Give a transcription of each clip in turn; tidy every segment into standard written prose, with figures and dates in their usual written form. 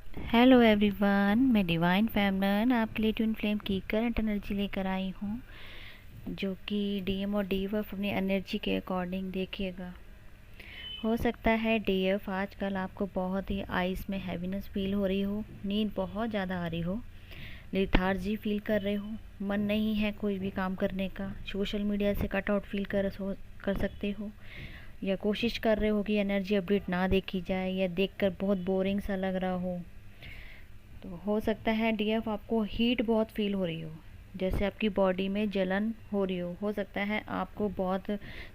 Hello everyone, मैं divine फेमनन आपके लिए ट्विन फ्लेम की करंट एनर्जी लेकर आई हूँ, जो कि डीएम और डीएफ अपनी एनर्जी के अकॉर्डिंग देखिएगा। हो सकता है डीएफ आजकल आपको बहुत ही आइस में हैवीनेस फील हो रही हो, नींद बहुत ज़्यादा आ रही हो, लेथार्जी फील कर रहे हो, मन नहीं है कोई भी काम करने का, सोशल मीडिया से कट आउट फील कर सकते हो, या कोशिश कर रहे हो कि एनर्जी अपडेट ना देखी जाए, या देखकर बहुत बोरिंग सा लग रहा हो। तो हो सकता है डीएफ आपको हीट बहुत फील हो रही हो, जैसे आपकी बॉडी में जलन हो रही हो सकता है आपको बहुत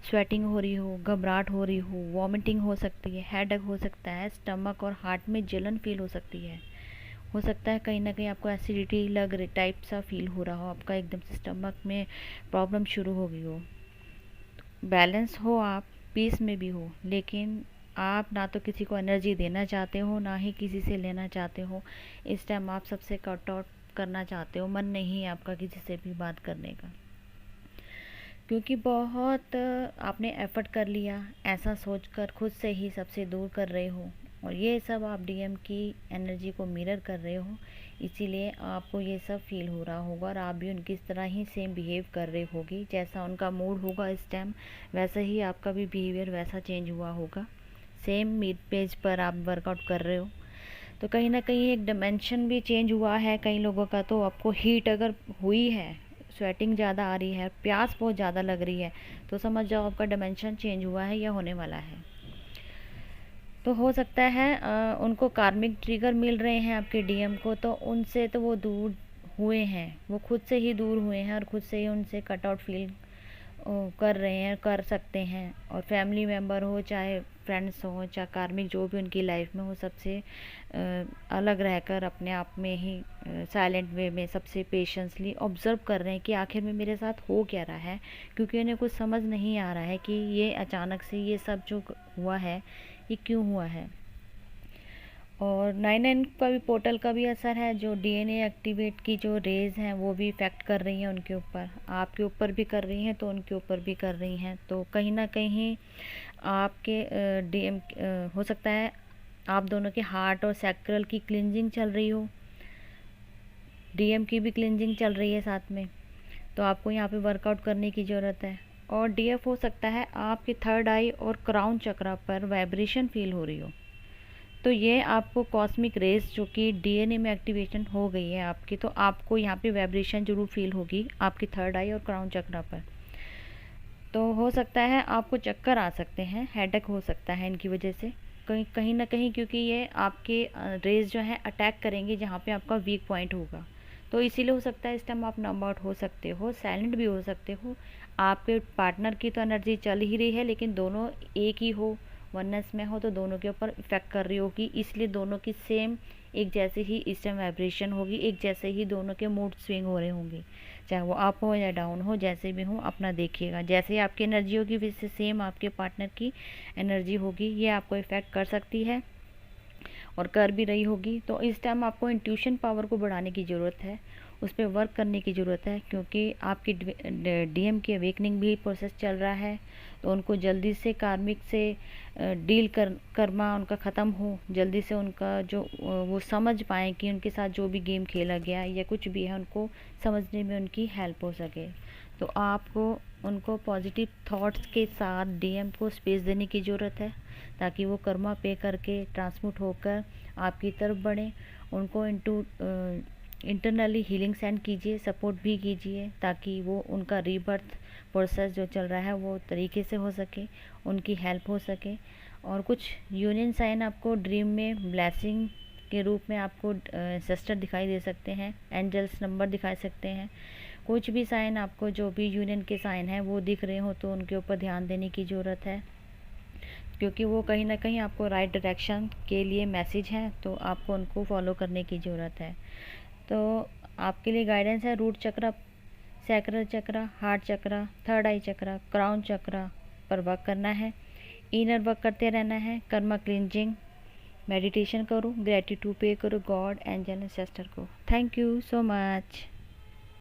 स्वेटिंग हो रही हो, घबराहट हो रही हो, वॉमिटिंग हो सकती है, हेडेक हो सकता है, स्टमक और हार्ट में जलन फील हो सकती है। हो सकता है कहीं ना कहीं आपको एसिडिटी लग रही टाइप सा फील हो रहा हो, आपका एकदम से स्टमक में प्रॉब्लम शुरू हो गई हो। बैलेंस हो आप, पीस में भी हो, लेकिन आप ना तो किसी को एनर्जी देना चाहते हो, ना ही किसी से लेना चाहते हो। इस टाइम आप सबसे कट आउट करना चाहते हो, मन नहीं है आपका किसी से भी बात करने का, क्योंकि बहुत आपने एफर्ट कर लिया, ऐसा सोचकर खुद से ही सबसे दूर कर रहे हो, और ये सब आप डीएम की एनर्जी को मिरर कर रहे हो, इसीलिए आपको ये सब फील हो रहा होगा, और आप भी उनकी तरह ही सेम बिहेव कर रहे होगी। जैसा उनका मूड होगा इस टाइम, वैसा ही आपका भी बिहेवियर वैसा चेंज हुआ होगा। सेम मिड पेज पर आप वर्कआउट कर रहे हो, तो कहीं ना कहीं एक डिमेंशन भी चेंज हुआ है कई लोगों का। तो आपको हीट अगर हुई है, स्वेटिंग ज़्यादा आ रही है, प्यास बहुत ज़्यादा लग रही है, तो समझ जाओ आपका डिमेंशन चेंज हुआ है या होने वाला है। तो हो सकता है उनको कार्मिक ट्रिगर मिल रहे हैं आपके डीएम को, तो उनसे तो वो दूर हुए हैं, वो खुद से ही दूर हुए हैं, और खुद से ही उनसे कट आउट फील कर रहे हैं, कर सकते हैं। और फैमिली मेम्बर हो, चाहे फ्रेंड्स हो, चाहे कार्मिक जो भी उनकी लाइफ में हो, सबसे अलग रहकर अपने आप में ही साइलेंट वे में सबसे पेशेंसली ऑब्ज़र्व कर रहे हैं कि आखिर में मेरे साथ हो क्या रहा है, क्योंकि उन्हें कुछ समझ नहीं आ रहा है कि ये अचानक से ये सब जो हुआ है ये क्यों हुआ है। और 9 का भी पोर्टल का भी असर है, जो डीएनए एक्टिवेट की जो रेज हैं वो भी इफ़ेक्ट कर रही हैं उनके ऊपर, आपके ऊपर भी कर रही हैं तो उनके ऊपर भी कर रही हैं। तो कहीं ना कहीं आपके डीएम हो सकता है आप दोनों के हार्ट और सैक्रल की क्लिनजिंग चल रही हो, डीएम की भी क्लिनजिंग चल रही है साथ में, तो आपको यहाँ पे वर्कआउट करने की ज़रूरत है। और डीएफ हो सकता है आपके थर्ड आई और क्राउन चक्रा पर वाइब्रेशन फील हो रही हो, तो ये आपको कॉस्मिक रेस जो कि डीएनए में एक्टिवेशन हो गई है आपकी, तो आपको यहाँ पे वाइब्रेशन जरूर फील होगी आपकी थर्ड आई और क्राउन चक्रा पर। तो हो सकता है आपको चक्कर आ सकते हैं, हेडेक हो सकता है इनकी वजह से, कहीं कहीं ना कहीं, क्योंकि ये आपके रेस जो है अटैक करेंगे जहाँ पे आपका वीक पॉइंट होगा। तो इसीलिए हो सकता है इस टाइम आप नंबर आउट हो सकते हो, साइलेंट भी हो सकते हो। आपके पार्टनर की तो एनर्जी चल ही रही है, लेकिन दोनों एक ही हो, वननेस में हो, तो दोनों के ऊपर इफेक्ट कर रही होगी, इसलिए दोनों की सेम एक जैसे ही इस टाइम वाइब्रेशन होगी, एक जैसे ही दोनों के मूड स्विंग हो रहे होंगे, चाहे वो अप हो या डाउन हो, जैसे भी हो अपना देखिएगा। जैसे ही आपकी एनर्जी होगी वैसे सेम आपके पार्टनर की एनर्जी होगी, ये आपको इफ़ेक्ट कर सकती है और कर भी रही होगी। तो इस टाइम आपको इंट्यूशन पावर को बढ़ाने की ज़रूरत है, उस पर वर्क करने की ज़रूरत है, क्योंकि आपकी डीएम की अवेकनिंग भी प्रोसेस चल रहा है। तो उनको जल्दी से कार्मिक से डील करना उनका ख़त्म हो, जल्दी से उनका जो वो समझ पाएँ कि उनके साथ जो भी गेम खेला गया या कुछ भी है, उनको समझने में उनकी हेल्प हो सके। तो आपको उनको पॉजिटिव थॉट्स के साथ डीएम को स्पेस देने की ज़रूरत है, ताकि वो कर्मा पे करके ट्रांसमुट होकर आपकी तरफ बढ़ें। उनको इंटरनली हीलिंग सेंड कीजिए, सपोर्ट भी कीजिए, ताकि वो उनका रीबर्थ प्रोसेस जो चल रहा है वो तरीके से हो सके, उनकी हेल्प हो सके। और कुछ यूनियन साइन आपको ड्रीम में ब्लेसिंग के रूप में आपको सिस्टर दिखाई दे सकते हैं, एंजल्स नंबर दिखाई सकते हैं। कुछ भी साइन आपको, जो भी यूनियन के साइन हैं वो दिख रहे हो, तो उनके ऊपर ध्यान देने की ज़रूरत है, क्योंकि वो कहीं ना कहीं आपको राइट डायरेक्शन के लिए मैसेज हैं, तो आपको उनको फॉलो करने की ज़रूरत है। तो आपके लिए गाइडेंस है रूट चक्र, सैक्रल चक्र, हार्ट चक्र, थर्ड आई चक्र, क्राउन चक्र पर वर्क करना है, इनर वर्क करते रहना है, कर्मा क्लिनजिंग, मेडिटेशन करो, ग्रेटिट्यूड पे करो गॉड, एंजल एंसेस्टर को। Thank you so much.